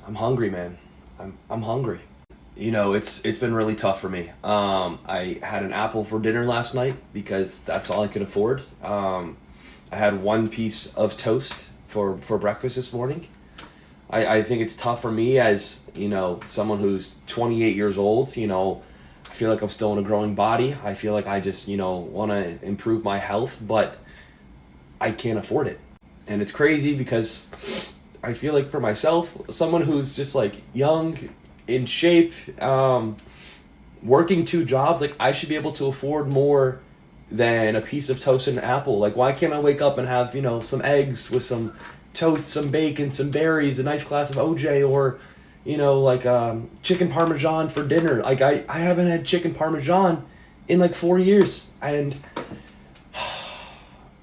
I'm hungry, man. I'm hungry. It's been really tough for me. I had an apple for dinner last night because that's all I could afford. I had one piece of toast for breakfast this morning. I think it's tough for me as, someone who's 28 years old. I feel like I'm still in a growing body. I feel like I just, want to improve my health, but I can't afford it. And it's crazy because I feel like for myself, someone who's just like young, in shape, working two jobs, like I should be able to afford more than a piece of toast and an apple. Like, why can't I wake up and have, some eggs with some toast, some bacon, some berries, a nice glass of OJ, or, chicken parmesan for dinner? Like, I haven't had chicken parmesan in like 4 years. And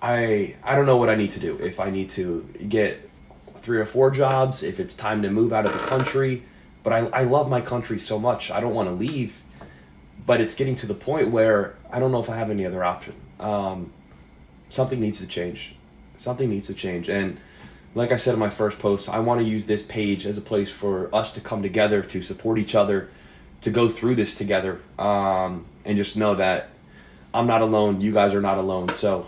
I don't know what I need to do. If I need to get 3 or 4 jobs, if it's time to move out of the country. But I love my country so much. I don't want to leave. But it's getting to the point where I don't know if I have any other option. Something needs to change. Something needs to change. And like I said in my first post, I want to use this page as a place for us to come together, to support each other, to go through this together, and just know that I'm not alone. You guys are not alone. So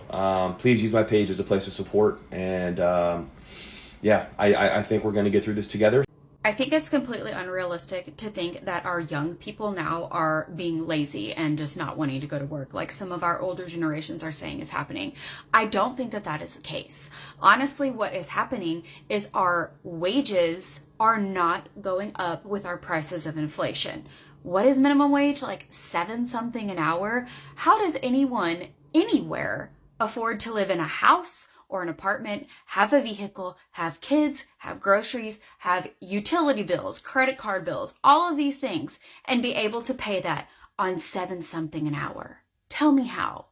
please use my page as a place of support. And yeah, I think we're going to get through this together. I think it's completely unrealistic to think that our young people now are being lazy and just not wanting to go to work, like some of our older generations are saying is happening. I don't think that that is the case. Honestly, what is happening is our wages are not going up with our prices of inflation. What is minimum wage? Like 7 something an hour? How does anyone anywhere afford to live in a house or an apartment, have a vehicle, have kids, have groceries, have utility bills, credit card bills, all of these things, and be able to pay that on 7 something an hour? Tell me how.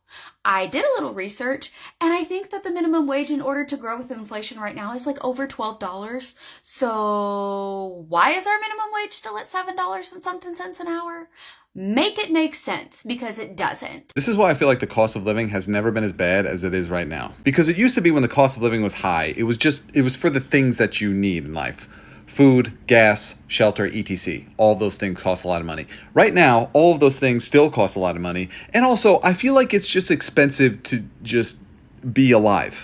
I did a little research, and I think that the minimum wage in order to grow with inflation right now is like over $12. So why is our minimum wage still at $7 and something cents an hour? Make it make sense, because it doesn't. This is why I feel like the cost of living has never been as bad as it is right now. Because it used to be when the cost of living was high, it was for the things that you need in life. Food, gas, shelter, etc. All those things cost a lot of money. Right now, all of those things still cost a lot of money. And also, I feel like it's just expensive to just be alive.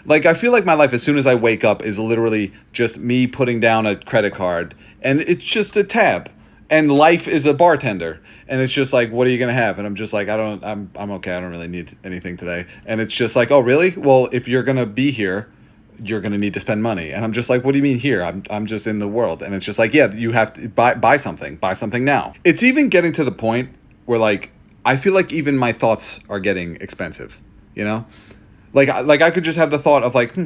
Like, I feel like my life as soon as I wake up is literally just me putting down a credit card, and it's just a tab. And life is a bartender. And it's just like, what are you going to have? And I'm just like, I'm okay. I don't really need anything today. And it's just like, oh, really? Well, if you're going to be here, you're going to need to spend money. And I'm just like, what do you mean here? I'm just in the world. And it's just like, yeah, you have to buy something now. It's even getting to the point where, like, I feel like even my thoughts are getting expensive, you know? Like I could just have the thought of like,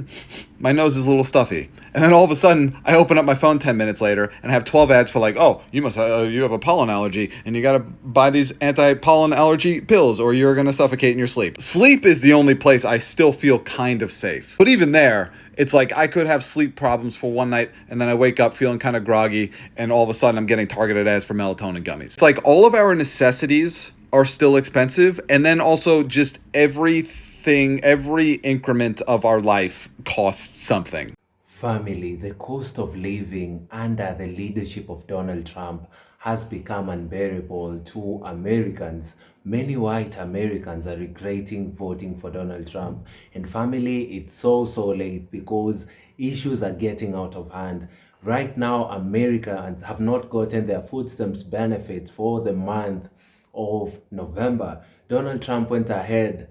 my nose is a little stuffy. And then all of a sudden, I open up my phone 10 minutes later and have 12 ads for like, oh, you have a pollen allergy and you got to buy these anti-pollen allergy pills or you're going to suffocate in your sleep. Sleep is the only place I still feel kind of safe. But even there, it's like I could have sleep problems for one night and then I wake up feeling kind of groggy and all of a sudden I'm getting targeted ads for melatonin gummies. It's like all of our necessities are still expensive, and then also just every increment of our life costs something. Family, the cost of living under the leadership of Donald Trump has become unbearable to Americans. Many white Americans are regretting voting for Donald Trump. And family, it's so late because issues are getting out of hand. Right now, Americans have not gotten their food stamps benefits for the month of November. Donald Trump went ahead,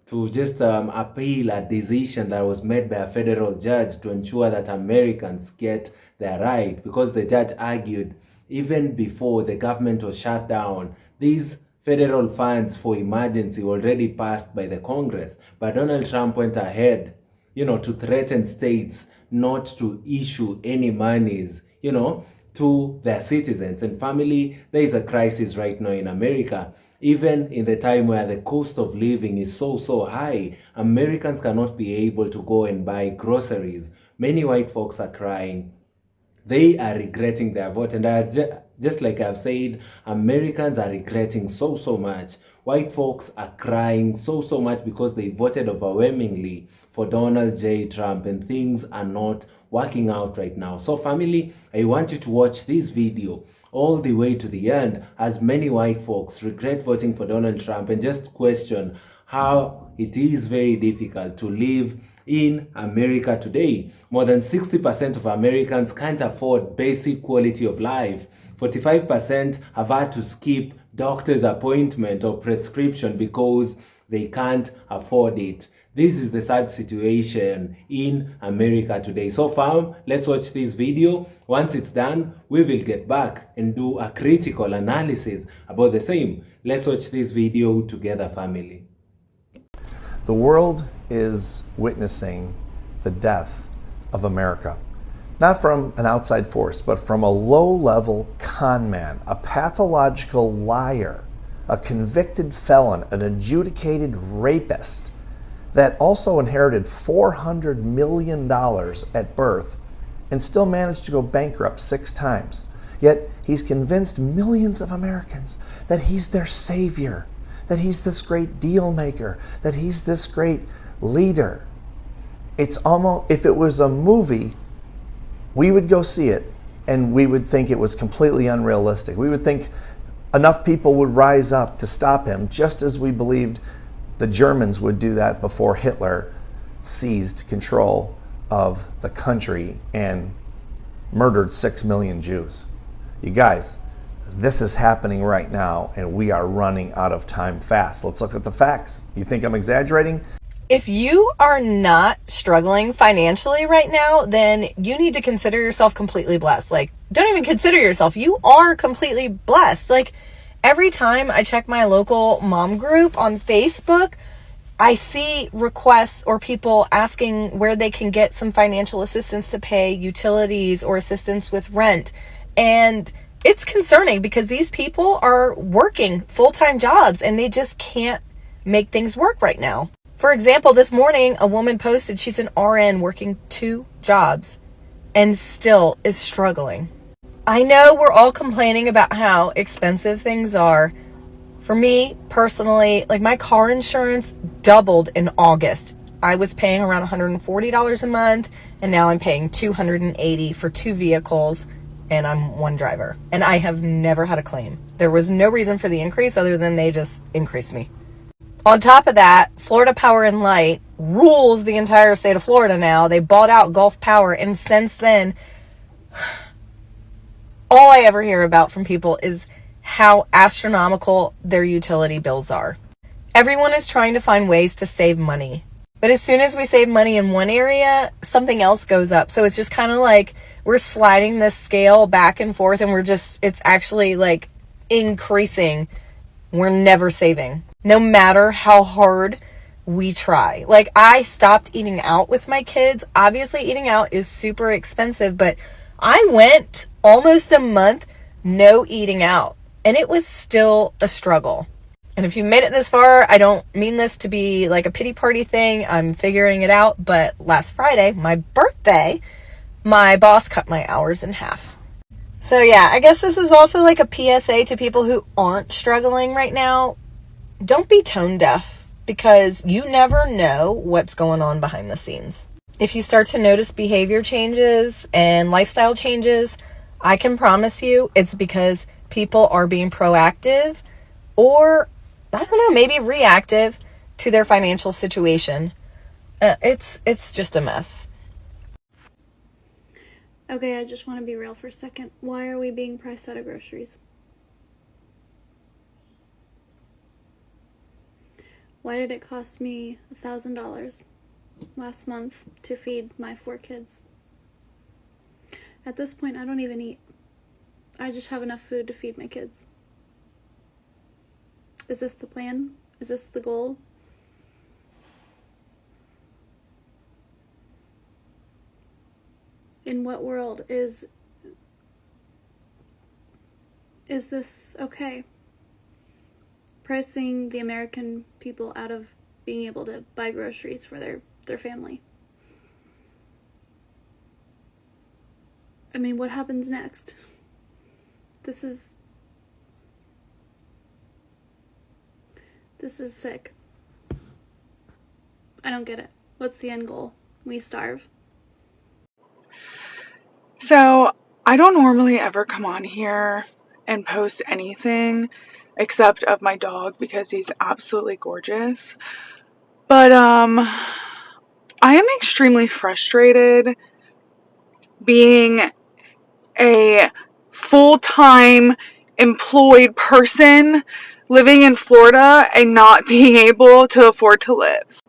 to just appeal a decision that was made by a federal judge to ensure that Americans get their right, because the judge argued even before the government was shut down, these federal funds for emergency already passed by the Congress. But Donald Trump went ahead, to threaten states not to issue any monies, to their citizens. And family, there is a crisis right now in America. Even in the time where the cost of living is so high, Americans cannot be able to go and buy groceries. Many white folks are crying. They are regretting their vote. And just like I've said, Americans are regretting so much. White folks are crying so much because they voted overwhelmingly for Donald J. Trump, and things are not working out right now. So family, I want you to watch this video all the way to the end, as many white folks regret voting for Donald Trump and just question how it is very difficult to live in America today. More than 60% of Americans can't afford basic quality of life. 45% have had to skip doctor's appointment or prescription because they can't afford it. This is the sad situation in America today. So fam, let's watch this video. Once it's done, we will get back and do a critical analysis about the same. Let's watch this video together, family. The world is witnessing the death of America. Not from an outside force, but from a low-level con man, a pathological liar, a convicted felon, an adjudicated rapist that also inherited $400 million at birth and still managed to go bankrupt 6 times. Yet he's convinced millions of Americans that he's their savior, that he's this great deal maker, that he's this great leader. It's almost, if it was a movie, we would go see it and we would think it was completely unrealistic. We would think enough people would rise up to stop him, just as we believed the Germans would do that before Hitler seized control of the country and murdered 6 million Jews. You guys, this is happening right now and we are running out of time fast. Let's look at the facts. You think I'm exaggerating? If you are not struggling financially right now, then you need to consider yourself completely blessed. Like, don't even consider yourself. You are completely blessed. Like, every time I check my local mom group on Facebook, I see requests or people asking where they can get some financial assistance to pay utilities or assistance with rent. And it's concerning because these people are working full-time jobs and they just can't make things work right now. For example, this morning, a woman posted she's an RN working 2 jobs and still is struggling. I know we're all complaining about how expensive things are. For me, personally, like my car insurance doubled in August. I was paying around $140 a month, and now I'm paying $280 for 2 vehicles, and I'm 1 driver. And I have never had a claim. There was no reason for the increase other than they just increased me. On top of that, Florida Power and Light rules the entire state of Florida now. They bought out Gulf Power, and since then, all I ever hear about from people is how astronomical their utility bills are. Everyone is trying to find ways to save money. But as soon as we save money in one area, something else goes up. So it's just kind of like we're sliding this scale back and forth and it's actually like increasing. We're never saving, no matter how hard we try. Like, I stopped eating out with my kids. Obviously, eating out is super expensive, but I went almost a month no eating out, and it was still a struggle. And if you made it this far, I don't mean this to be like a pity party thing. I'm figuring it out. But last Friday, my birthday, my boss cut my hours in half. So yeah, I guess this is also like a PSA to people who aren't struggling right now. Don't be tone deaf, because you never know what's going on behind the scenes. If you start to notice behavior changes and lifestyle changes, I can promise you it's because people are being proactive or, I don't know, maybe reactive to their financial situation. It's just a mess. Okay, I just want to be real for a second. Why are we being priced out of groceries? Why did it cost me $1,000 last month to feed my 4 kids? At this point, I don't even eat. I just have enough food to feed my kids. Is this the plan? Is this the goal? In what world is this okay? Pricing the American people out of being able to buy groceries for their family. I mean, what happens next? This is sick. I don't get it. What's the end goal? We starve. So I don't normally ever come on here and post anything except of my dog because he's absolutely gorgeous. But I am extremely frustrated being a full-time employed person living in Florida and not being able to afford to live.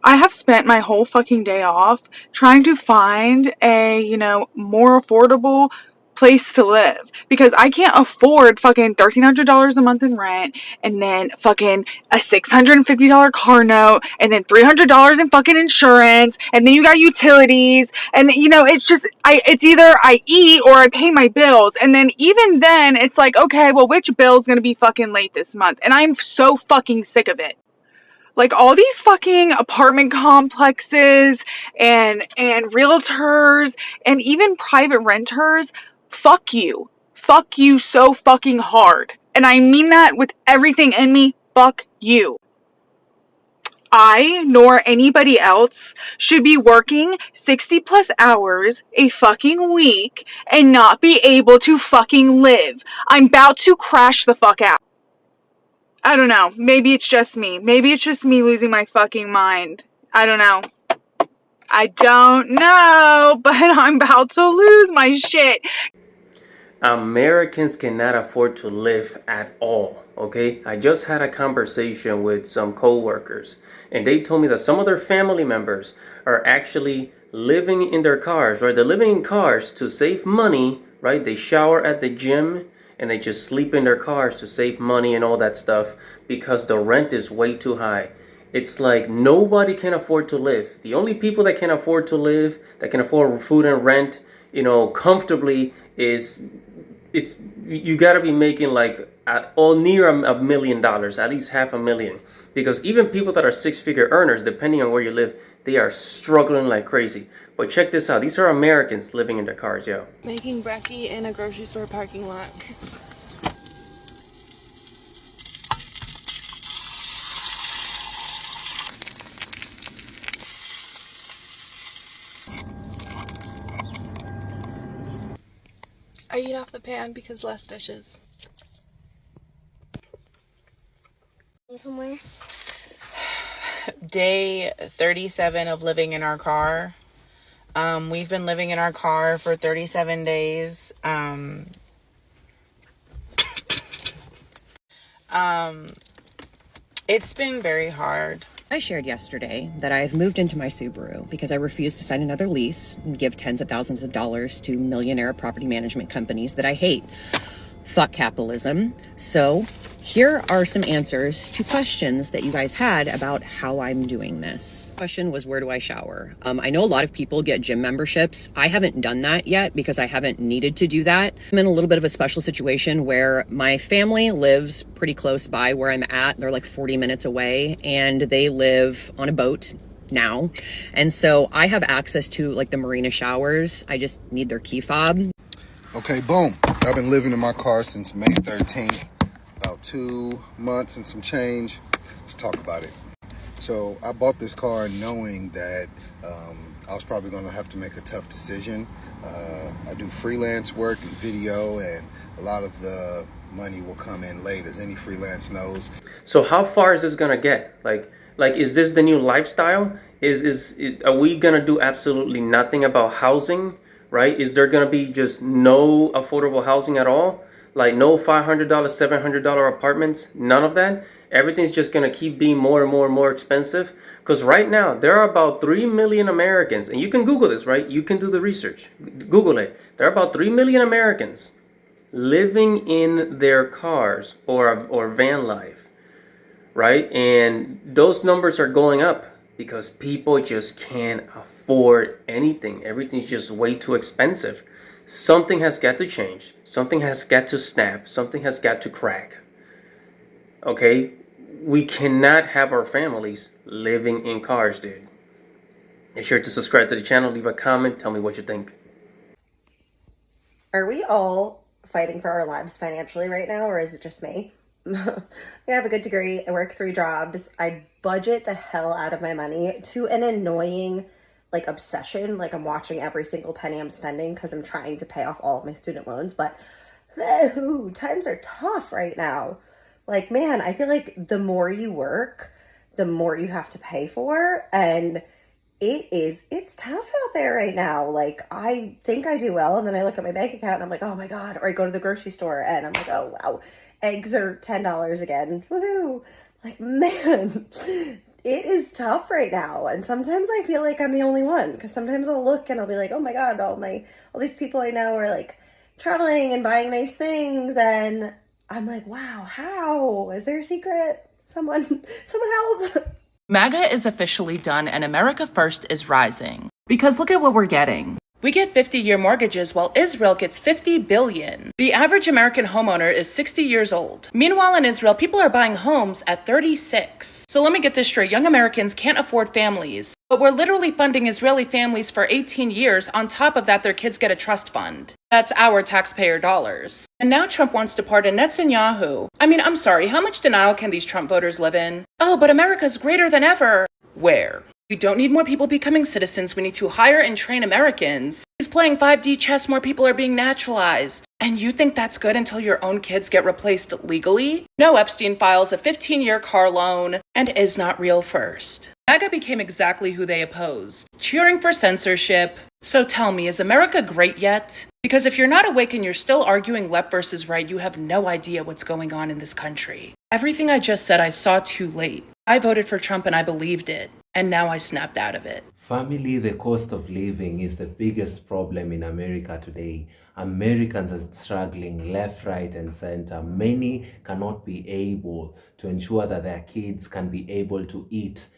I have spent my whole fucking day off trying to find a, more affordable place to live because I can't afford fucking $1,300 a month in rent and then fucking a $650 car note and then $300 in fucking insurance and then you got utilities and it's just it's either I eat or I pay my bills, and then even then it's like, okay, well, which bill's gonna be fucking late this month? And I'm so fucking sick of it. Like, all these fucking apartment complexes and realtors and even private renters, fuck you. Fuck you so fucking hard. And I mean that with everything in me. Fuck you. I, nor anybody else, should be working 60 plus hours a fucking week and not be able to fucking live. I'm about to crash the fuck out. I don't know. Maybe it's just me. Maybe it's just me losing my fucking mind. I don't know. But I'm about to lose my shit. Americans cannot afford to live at all, okay? I just had a conversation with some coworkers, and they told me that some of their family members are actually living in their cars, right? They're living in cars to save money, right? They shower at the gym and they just sleep in their cars to save money and all that stuff because the rent is way too high. It's like nobody can afford to live. The only people that can afford to live, that can afford food and rent, comfortably is you got to be making like near $1 million, at least $500,000, because even people that are six-figure earners, depending on where you live, they are struggling like crazy. But check this out, these are Americans living in their cars, yo. Making brekkie in a grocery store parking lot. I eat off the pan because less dishes. Somewhere. Day 37 of living in our car. We've been living in our car for 37 days. It's been very hard. I shared yesterday that I have moved into my Subaru because I refuse to sign another lease and give tens of thousands of dollars to millionaire property management companies that I hate. Fuck capitalism. So here are some answers to questions that you guys had about how I'm doing this. Question was, where do I shower? I know a lot of people get gym memberships. I haven't done that yet because I haven't needed to do that. I'm in a little bit of a special situation where my family lives pretty close by where I'm at. They're like 40 minutes away and they live on a boat now. And so I have access to like the marina showers. I just need their key fob. Okay, boom. I've been living in my car since May 13th, about 2 months and some change. Let's talk about it. So I bought this car knowing that I was probably going to have to make a tough decision. I do freelance work and video, and a lot of the money will come in late, as any freelance knows. So how far is this gonna get? Like is this the new lifestyle? Are we gonna do absolutely nothing about housing? Right? Is there going to be just no affordable housing at all? Like no $500, $700 apartments? None of that? Everything's just going to keep being more and more and more expensive? Because right now, there are about 3 million Americans, and you can Google this, right? You can do the research. Google it. There are about 3 million Americans living in their cars or van life, right? And those numbers are going up because people just can't afford anything. Everything's just way too expensive. Something has got to change. Something has got to snap. Something has got to crack. Okay? We cannot have our families living in cars, dude. Make sure to subscribe to the channel, leave a comment, tell me what you think. Are we all fighting for our lives financially right now, or is it just me? I have a good degree. I work 3 jobs. I budget the hell out of my money to an annoying like obsession. Like I'm watching every single penny I'm spending because I'm trying to pay off all of my student loans. But times are tough right now. Like, man, I feel like the more you work, the more you have to pay for. And it's tough out there right now. Like, I think I do well, and then I look at my bank account and I'm like, oh my God. Or I go to the grocery store and I'm like, oh wow, eggs are $10 again. Woohoo. Like, man, it is tough right now. And sometimes I feel like I'm the only one, because sometimes I'll look and I'll be like, oh my God, all these people I know are like traveling and buying nice things, and I'm like, wow, how? Is there a secret? Someone help. MAGA is officially done and America First is rising. Because look at what we're getting. We get 50-year mortgages while Israel gets $50 billion. The average American homeowner is 60 years old. Meanwhile, in Israel, people are buying homes at 36. So let me get this straight. Young Americans can't afford families, but we're literally funding Israeli families for 18 years. On top of that, their kids get a trust fund. That's our taxpayer dollars. And now Trump wants to pardon Netanyahu. I mean, I'm sorry, how much denial can these Trump voters live in? Oh, but America's greater than ever. Where? We don't need more people becoming citizens. We need to hire and train Americans. He's playing 5D chess. More people are being naturalized. And you think that's good until your own kids get replaced legally? No, Epstein files a 15-year car loan and is not real first. MAGA became exactly who they oppose, cheering for censorship. So tell me, is America great yet? Because if you're not awake and you're still arguing left versus right, you have no idea what's going on in this country. Everything I just said I saw too late. I voted for Trump and I believed it. And now I snapped out of it. Family, the cost of living is the biggest problem in America today. Americans are struggling left, right, and center. Many cannot be able to ensure that their kids can be able to eat,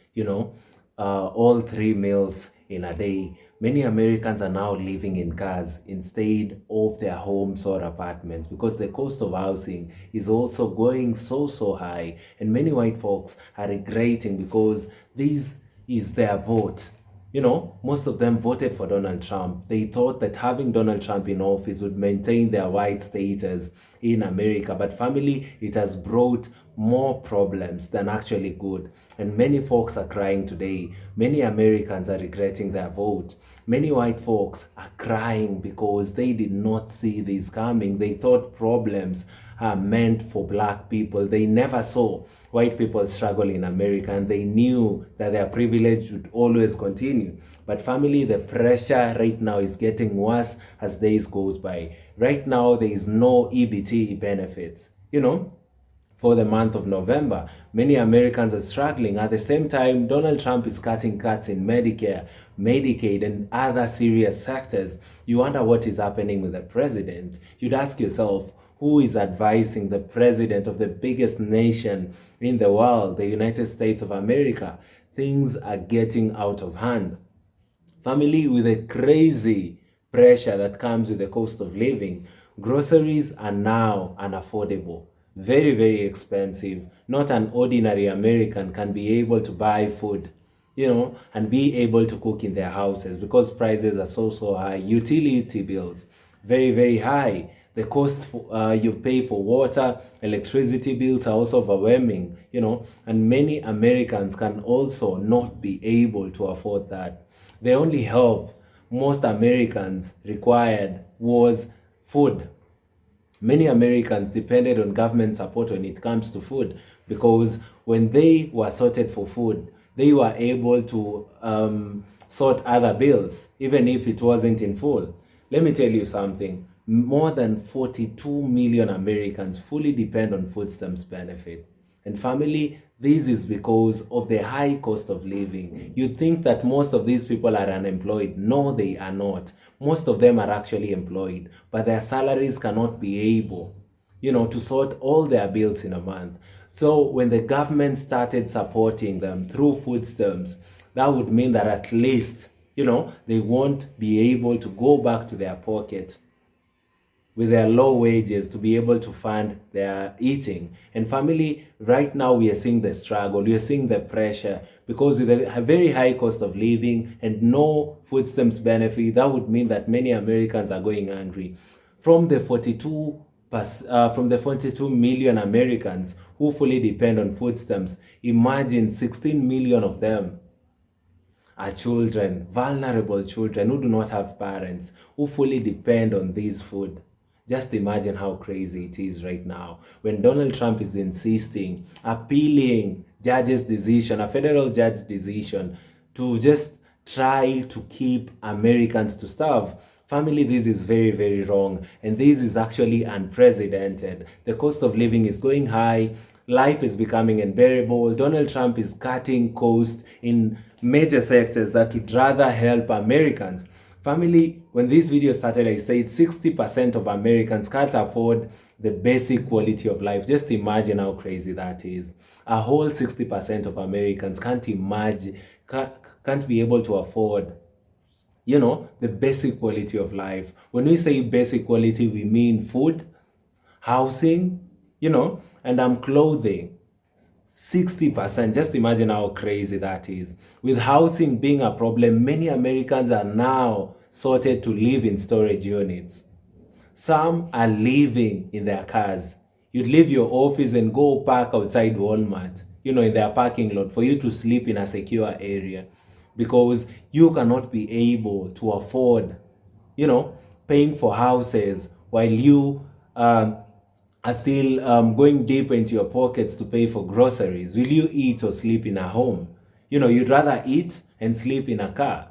all 3 meals in a day. Many Americans are now living in cars instead of their homes or apartments because the cost of housing is also going so high. And many white folks are regretting because this is their vote. Most of them voted for Donald Trump. They thought that having Donald Trump in office would maintain their white status in America. But family, it has brought more problems than actually good. And many folks are crying today. Many Americans are regretting their vote. Many white folks are crying because they did not see this coming. They thought problems are meant for black people. They never saw white people struggle in America, and they knew that their privilege would always continue. But family, the pressure right now is getting worse as days goes by. Right now, there is no EBT benefits, for the month of November. Many Americans are struggling. At the same time, Donald Trump is cutting cuts in Medicare, Medicaid, and other serious sectors. You wonder what is happening with the president. You'd ask yourself, who is advising the president of the biggest nation in the world, the United States of America? Things are getting out of hand. Family, with the crazy pressure that comes with the cost of living, groceries are now unaffordable. Very, very expensive. Not an ordinary American can be able to buy food, and be able to cook in their houses because prices are so high. Utility bills, very, very high. The cost you pay for water, electricity bills are also overwhelming, and many Americans can also not be able to afford that. The only help most Americans required was food. Many Americans depended on government support when it comes to food because when they were sorted for food, they were able to sort other bills, even if it wasn't in full. Let me tell you something. More than 42 million Americans fully depend on food stamps benefit. And family, this is because of the high cost of living. You'd think that most of these people are unemployed. No, they are not. Most of them are actually employed, but their salaries cannot be able, to sort all their bills in a month. So when the government started supporting them through food stamps, that would mean that at least, they won't be able to go back to their pocket with their low wages to be able to fund their eating. And family, right now we are seeing the struggle, we are seeing the pressure, because with a very high cost of living and no food stamps benefit, that would mean that many Americans are going hungry. From the 42 million Americans who fully depend on food stamps, imagine 16 million of them are children, vulnerable children who do not have parents, who fully depend on this food. Just imagine how crazy it is right now when Donald Trump is insisting, appealing judge's decision, a federal judge decision, to just try to keep Americans to starve. Family, this is very, very wrong. And this is actually unprecedented. The cost of living is going high. Life is becoming unbearable. Donald Trump is cutting costs in major sectors that would rather help Americans. Family, when this video started, I said 60% of Americans can't afford the basic quality of life. Just imagine how crazy that is. A whole 60% of Americans can't imagine, can't be able to afford, the basic quality of life. When we say basic quality, we mean food, housing, and clothing. 60%. Just imagine how crazy that is. With housing being a problem, many Americans are now sorted to live in storage units. Some are living in their cars. You'd leave your office and go park outside Walmart, in their parking lot for you to sleep in a secure area because you cannot be able to afford, paying for houses while you are still going deep into your pockets to pay for groceries. Will you eat or sleep in a home? You'd rather eat and sleep in a car.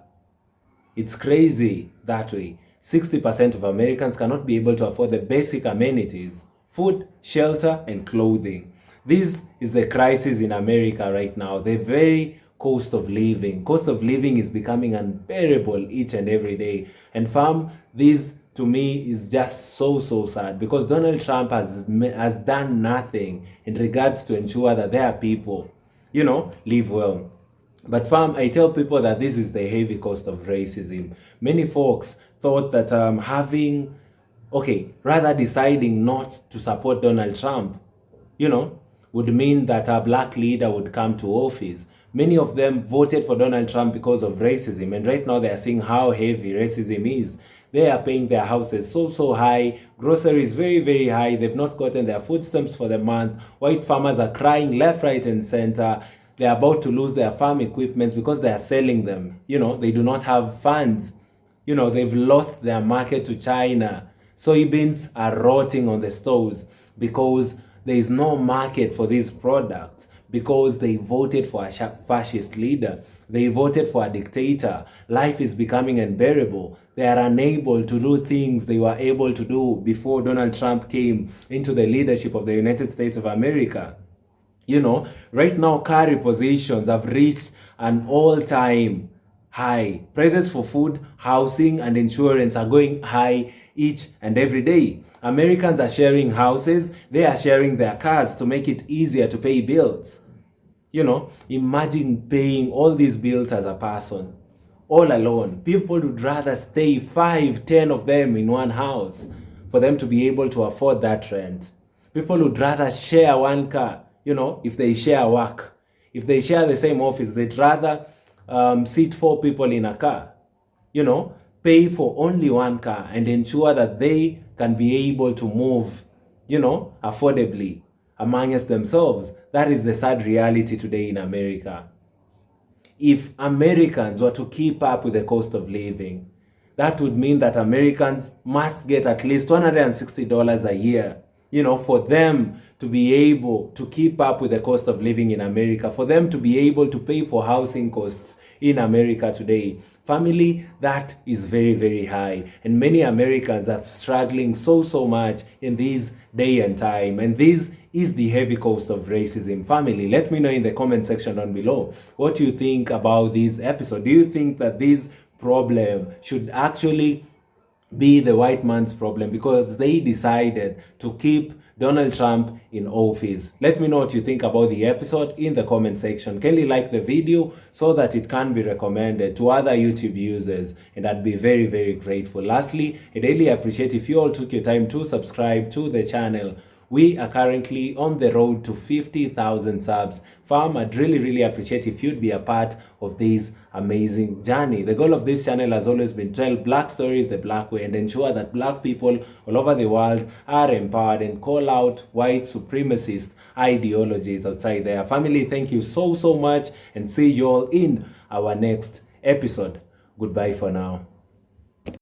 It's crazy that way. 60% of Americans cannot be able to afford the basic amenities, food, shelter, and clothing. This is the crisis in America right now. The very cost of living. Cost of living is becoming unbearable each and every day. And fam, this to me is just so sad because Donald Trump has done nothing in regards to ensure that their people, live well. But fam, I tell people that this is the heavy cost of racism. Many folks thought that rather deciding not to support Donald Trump, would mean that a black leader would come to office. Many of them voted for Donald Trump because of racism, and right now they are seeing how heavy racism is. They are paying their houses so high, groceries very, very high. They've not gotten their food stamps for the month. White farmers are crying left, right, and center. They're about to lose their farm equipments because they are selling them. They do not have funds. They've lost their market to China. Soybeans are rotting on the stores because there is no market for these products because they voted for a fascist leader. They voted for a dictator. Life is becoming unbearable. They are unable to do things they were able to do before Donald Trump came into the leadership of the United States of America. Right now, car repossessions have reached an all-time high. Prices for food, housing, and insurance are going high each and every day. Americans are sharing houses. They are sharing their cars to make it easier to pay bills. Imagine paying all these bills as a person, all alone. People would rather stay 5, 10 of them in one house for them to be able to afford that rent. People would rather share one car, if they share work. If they share the same office, they'd rather seat 4 people in a car, pay for only one car and ensure that they can be able to move, affordably amongst themselves. That is the sad reality today in America. If Americans were to keep up with the cost of living, that would mean that Americans must get at least $160 a year, for them to be able to keep up with the cost of living in America, for them to be able to pay for housing costs in America today. Family, that is very, very high. And many Americans are struggling so much in this day and time. And this is the heavy cost of racism. Family, let me know in the comment section down below what you think about this episode. Do you think that this problem should actually be the white man's problem because they decided to keep Donald Trump in office? Let me know what you think about the episode in the comment section. Kindly like the video so that it can be recommended to other YouTube users, and I'd be very, very grateful. Lastly, I'd really appreciate if you all took your time to subscribe to the channel. We are currently on the road to 50,000 subs. Fam, I'd really, really appreciate if you'd be a part of this amazing journey. The goal of this channel has always been to tell black stories the black way and ensure that black people all over the world are empowered and call out white supremacist ideologies outside there. Family, thank you so much and see you all in our next episode. Goodbye for now.